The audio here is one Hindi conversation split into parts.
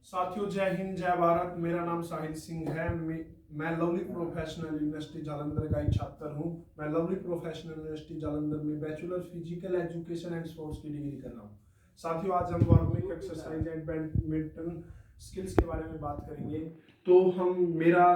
साथियों, जय हिंद जय भारत। मेरा नाम साहिल सिंह है। मैं लवली प्रोफेशनल यूनिवर्सिटी जालंधर का एक छात्र हूँ। मैं लवली प्रोफेशनल यूनिवर्सिटी जालंधर में bachelor physical education and sports की डिग्री कर रहा हूँ। साथियों, आज हम वार्मिक एक्सरसाइज एंड बैडमिंटन स्किल्स के बारे में बात करेंगे। तो मेरा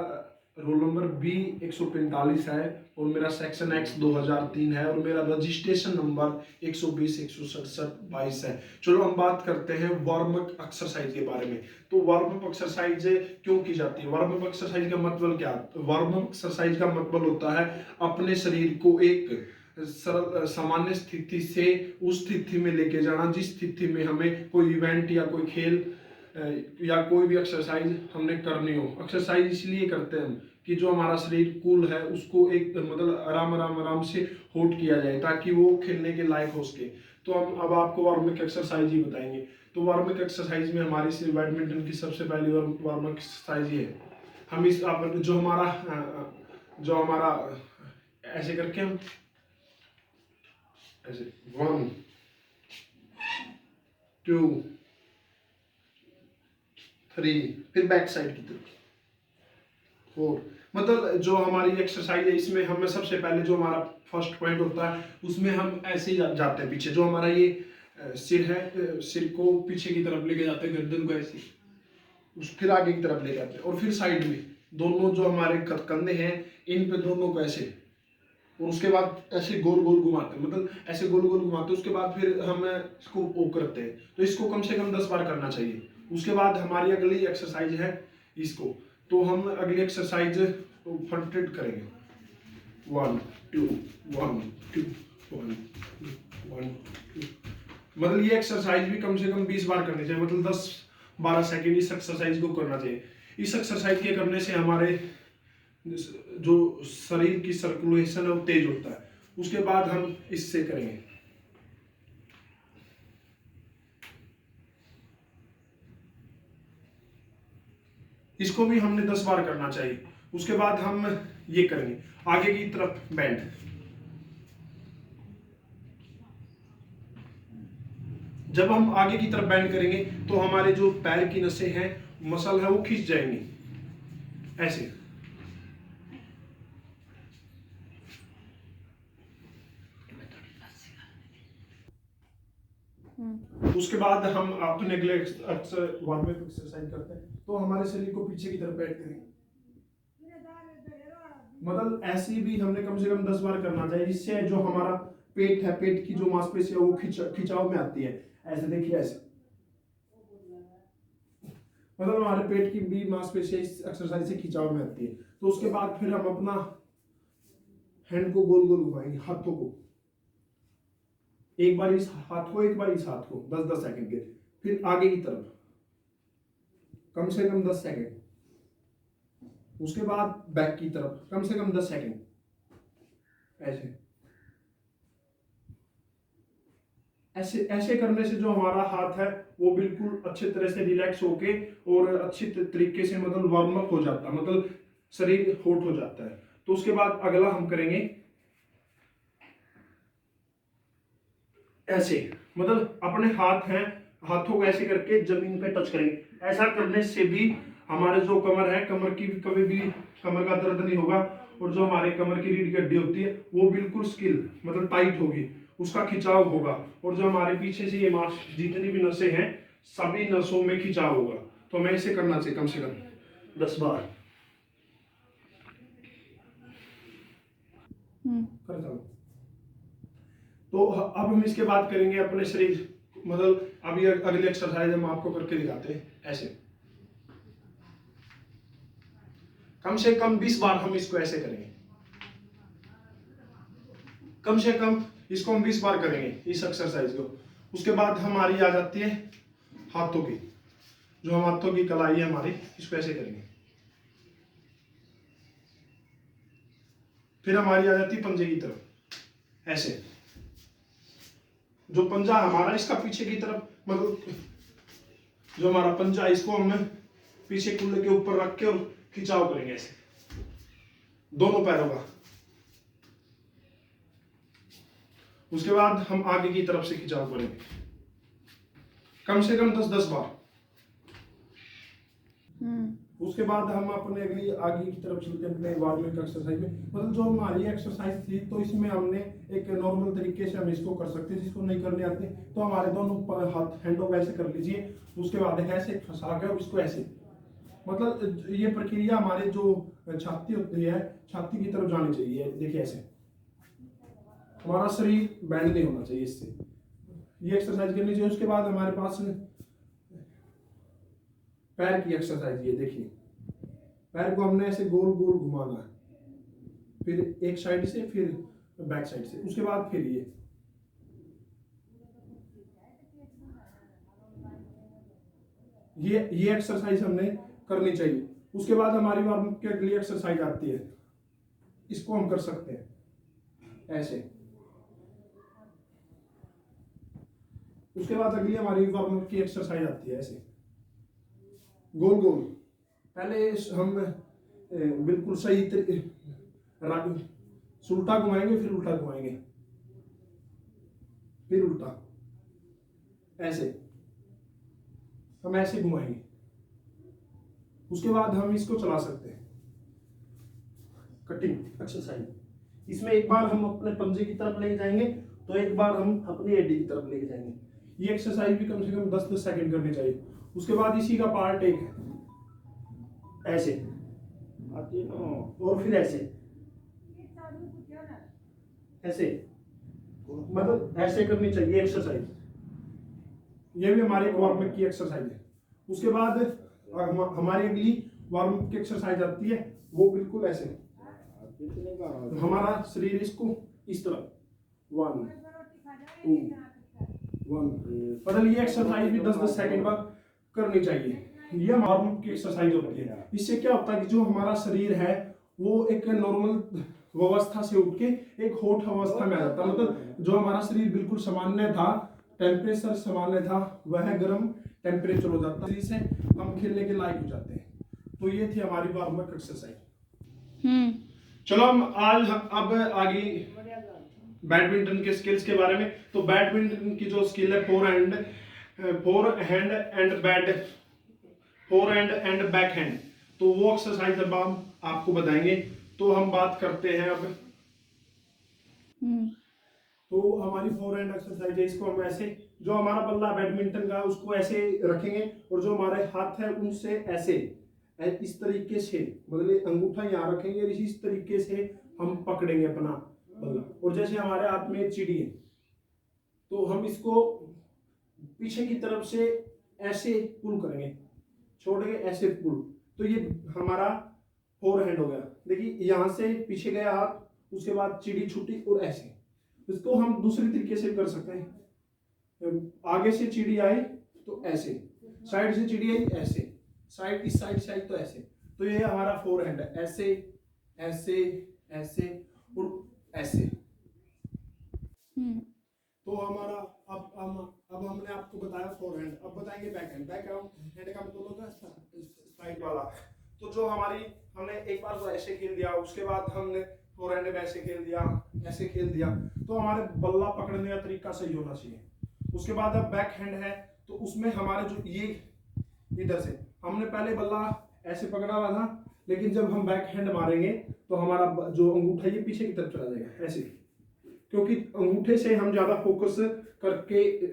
रोल नंबर बी 145 है और मेरा सेक्शन एक्स 2003 है और मेरा रजिस्ट्रेशन नंबर 120 167 22 है। चलो हम बात करते हैं वार्म अप एक्सरसाइज के बारे में। तो वार्म अप एक्सरसाइज क्यों की जाती है? वार्म अप एक्सरसाइज का मतलब क्या? वार्म अप एक्सरसाइज का मतलब होता है अपने शरीर को एक सरल सामान्य स्थिति से उस स्थिति में लेके जाना जिस स्थिति में हमें कोई इवेंट या कोई खेल या कोई भी एक्सरसाइज हमने करनी हो। एक्सरसाइज इसलिए करते हैं हम कि जो हमारा शरीर कूल है उसको एक मतलब आराम से होल्ड किया जाए ताकि वो खेलने के लायक हो सके। तो हम अब आपको वार्मिक एक्सरसाइज ही बताएंगे। तो वार्मिक एक्सरसाइज में हमारी सिर्फ बैडमिंटन की सबसे पहली वार्मिक एक्सरसाइज ये है। हम इस जो हमारा ऐसे करके हम ऐसे 1 2 3 फिर बैक साइड की तरफ 4। मतलब जो हमारी एक्सरसाइज है इसमें हमें सबसे पहले जो हमारा फर्स्ट पॉइंट होता है उसमें हम ऐसे ही जाते हैं पीछे। जो हमारा ये सिर है, सिर को पीछे की तरफ लेके जाते हैं, गर्दन को ऐसे फिर आगे की तरफ ले जाते हैं और फिर साइड में दोनों जो हमारे कंधे हैं इन पे दोनों को ऐसे, और उसके बाद ऐसे गोल गोल घुमाते हैं, मतलब ऐसे गोल गोल घुमाते हैं। उसके बाद फिर हम इसको वो करते हैं। तो इसको कम से कम 10 बार करना चाहिए। उसके बाद हमारी अगली एक्सरसाइज है इसको। तो हम अगली एक्सरसाइज फ्रंटेड करेंगे। 1 2 1 2 1 1 2। मतलब ये एक्सरसाइज भी कम से कम 20 बार करनी चाहिए, मतलब 10-12 सेकेंड इस एक्सरसाइज को करना चाहिए। इस एक्सरसाइज के करने से हमारे जो शरीर की सर्कुलेशन है वो तेज होता है। उसके बाद हम इससे करेंगे। इसको भी हमने 10 बार करना चाहिए। उसके बाद हम ये करेंगे आगे की तरफ बेंड। जब हम आगे की तरफ बेंड करेंगे तो हमारे जो पैर की नसें हैं, मसल है, वो खिंच जाएंगी ऐसे। उसके बाद हम अपने अगले वार्म अप एक्सरसाइज करते हैं। तो हमारे शरीर को पीछे की तरफ बैठ करेंगे, मतलब ऐसे भी हमने कम से कम 10 बार करना चाहिए, जिससे जो हमारा पेट है, पेट की जो मांसपेशी है वो खिंचाव में आती है। ऐसे देखिए, ऐसे मतलब हमारे पेट की भी मांसपेशी इस एक्सरसाइज से खिंचाव में आती है। तो उसके बाद फिर हम अपना हैंड को गोल गोल घुमाएंगे, हाथों को एक बार इस हाथ को, एक बार इस हाथ को 10-10 सेकंड के। फिर आगे की तरफ कम से कम 10 सेकंड। उसके बाद बैक की तरफ कम से कम 10 सेकंड। ऐसे ऐसे ऐसे करने से जो हमारा हाथ है वो बिल्कुल अच्छे तरह से रिलैक्स होके और अच्छी तरीके से मतलब वार्म अप हो जाता है, मतलब शरीर हॉट हो जाता है। तो उसके बाद अगला हम करेंगे ऐसे, मतलब अपने हाथ हैं, हाथों को ऐसे करके जमीन पे टच करेंगे। ऐसा करने से भी हमारे जो कमर है, कमर की कभी भी कमर का दर्द नहीं होगा और जो हमारे कमर की रीढ़ की हड्डी होती है वो बिल्कुल स्किल मतलब टाइट होगी, उसका खिंचाव होगा। और जो हमारे पीछे से ये मांस जितनी भी नसें हैं सभी नसों में खिंचाव होगा। तो हमें इसे करना चाहिए कम से कम 10 बार। तो अब हम इसके बाद करेंगे अपने शरीर, मतलब अभी अगली एक्सरसाइज हम आपको करके दिखाते हैं ऐसे। कम से कम 20 बार हम इसको ऐसे करेंगे, कम से कम इसको हम 20 बार करेंगे इस एक्सरसाइज को। उसके बाद हमारी आ जाती है हाथों की, जो हम हाथों की कलाई है हमारी, इसको ऐसे करेंगे। फिर हमारी आ जाती है पंजे की तरफ ऐसे। जो पंजा हमारा इसका पीछे की तरफ, मतलब जो हमारा पंजा इसको हम पीछे कुल्ले के ऊपर रख के और खिंचाव करेंगे ऐसे दोनों पैरों का। उसके बाद हम आगे की तरफ से खिंचाव करेंगे कम से कम 10-10 बार। उसके बाद हम अपने अगली आगे की तरफ चलते हैं अपने वार्मिंग एक्सरसाइज में। मतलब जो हमारी एक्सरसाइज थी तो इसमें हमने एक नॉर्मल तरीके से हम इसको कर सकते हैं, जिसको नहीं करने आते तो हमारे दोनों हाथ हैंडों वैसे कर लीजिए। उसके बाद ऐसे फंसा के और इसको ऐसे, मतलब ये प्रक्रिया हमारे जो छाती होती है छाती की तरफ जानी चाहिए। देखिए ऐसे हमारा शरीर बैंड नहीं होना चाहिए, इससे ये एक्सरसाइज करनी चाहिए। उसके बाद हमारे पास पैर की एक्सरसाइज, ये देखिए पैर को हमने ऐसे गोल गोल घुमाना है, फिर एक साइड से फिर बैक साइड से, उसके बाद फिर ये एक्सरसाइज हमने करनी चाहिए। उसके बाद हमारी वार्म अप की अगली एक्सरसाइज आती है, इसको हम कर सकते हैं ऐसे। उसके बाद अगली हमारी वार्म अप की एक्सरसाइज आती है ऐसे गोल गोल। पहले हम बिल्कुल सही उल्टा घुमाएंगे, फिर उल्टा घुमाएंगे, फिर उल्टा, ऐसे हम ऐसे घुमाएंगे। उसके बाद हम इसको चला सकते हैं कटिंग एक्सरसाइज। इसमें एक बार हम अपने पंजे की तरफ लेके जाएंगे तो एक बार हम अपनी एडी की तरफ लेके जाएंगे। ये एक्सरसाइज भी कम से कम 10-10 सेकंड करनी चाहिए। उसके बाद इसी का पार्ट एक है ऐसे और फिर ऐसे ऐसे, मतलब ऐसे करनी चाहिए एक्सरसाइज। ये भी हमारे वार्म अप की एक्सरसाइज है। उसके बाद हमारी अगली वार्म अप की एक्सरसाइज आती है, वो बिल्कुल ऐसे हमारा शरीर इसको इस तरह 1 2 1, मतलब ये एक्सरसाइज भी 10-10 सेकंड बाद करनी चाहिए। ये वार्म अप की एक्सरसाइज होती है। इससे क्या होता है कि जो हमारा शरीर है वो एक नॉर्मल अवस्था से उठ के एक हॉट अवस्था में आ जाता है। मतलब जो हमारा शरीर बिल्कुल सामान्य था, टेम्परेचर सामान्य था, वह गर्म टेम्परेचर हो जाता है, जिससे हम खेलने के लायक हो जाते हैं। तो ये थी हमारी वार्म अप एक्सरसाइज। चलो हम अब आगे बैडमिंटन के स्किल्स के बारे में। तो बैडमिंटन की जो स्किल है four hand and back hand, तो वो एक्सरसाइज अब हम आपको बताएंगे। तो हम बात करते हैं अब। तो हमारी फोर हैंड एक्सरसाइज है, इसको हम ऐसे, जो हमारा बल्ला बैडमिंटन का उसको ऐसे रखेंगे और जो हमारे हाथ है उनसे ऐसे इस तरीके से, मतलब अंगूठा यहाँ रखेंगे और इस तरीके से हम पकड़ेंगे अपना बल्ला। और जैसे हमारे हाथ में चिड़ी है तो हम इसको पीछे की तरफ से ऐसे पुल करेंगे, छोड़ेंगे ऐसे पुल, तो ये हमारा फोर हैंड हो गया। देखिए यहाँ से पीछे गया हाथ, उसके बाद चिड़ी छूटी और ऐसे। इसको हम दूसरी तरीके से कर सकते हैं, आगे से चिड़ी आई तो ऐसे, साइड से चिड़ी आई ऐसे, साइड इस साइड से आई तो ऐसे। तो ये हमारा फोर हैंड है, ऐसे ऐसे ऐसे और ऐसे। तो हमारा अब हमने आपको बताया फोर हैंड, अब बताएंगे बैक हैंड। बैक हैंड का मतलब होता है साइड वाला। तो जो हमारी हमने एक बार तो ऐसे खेल दिया, उसके बाद हमने फोर हैंड में ऐसे खेल दिया, ऐसे खेल दिया, तो हमारे बल्ला पकड़ने का तरीका सही होना चाहिए। उसके बाद अब बैक हैंड है, तो उसमें हमारे जो ये इधर से हमने पहले बल्ला ऐसे पकड़ा हुआ था, लेकिन जब हम बैक हैंड मारेंगे तो हमारा जो अंगूठा ये पीछे की तरफ चला जाएगा ऐसे, क्योंकि अंगूठे से हम ज्यादा फोकस करके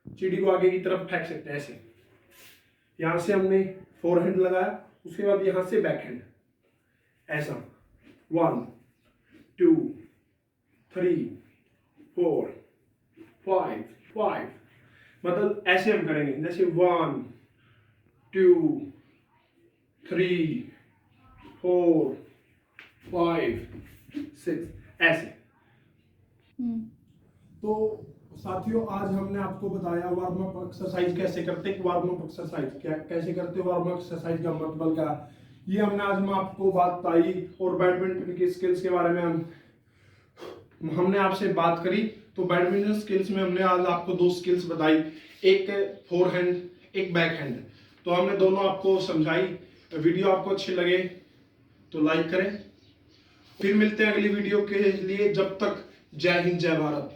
चिड़ी को आगे की तरफ फेंक सकते हैं ऐसे। यहां से हमने फोर हैंड लगाया, उसके बाद यहां से बैक हैंड ऐसा 1 2 3 4 5, मतलब ऐसे हम करेंगे, जैसे 1 2 3 4 5 6 ऐसे। तो साथियों आज हमने आपको बताया वार्म अप एक्सरसाइज कैसे करते हैं। वार्म अप एक्सरसाइज कैसे करते हैं, वार्म अप एक्सरसाइज का मतलब क्या, ये हमने आज मैं आपको बात बताई। और बैडमिंटन की स्किल्स के बारे में हमने आपसे बात करी। तो बैडमिंटन स्किल्स में हमने आज आपको 2 स्किल्स बताई, एक फोर हैंड एक बैक हैंड। तो हमने दोनों आपको समझाई। वीडियो आपको अच्छे लगे तो लाइक करें। फिर मिलते हैं अगली वीडियो के लिए, जब तक जय हिंद जय भारत।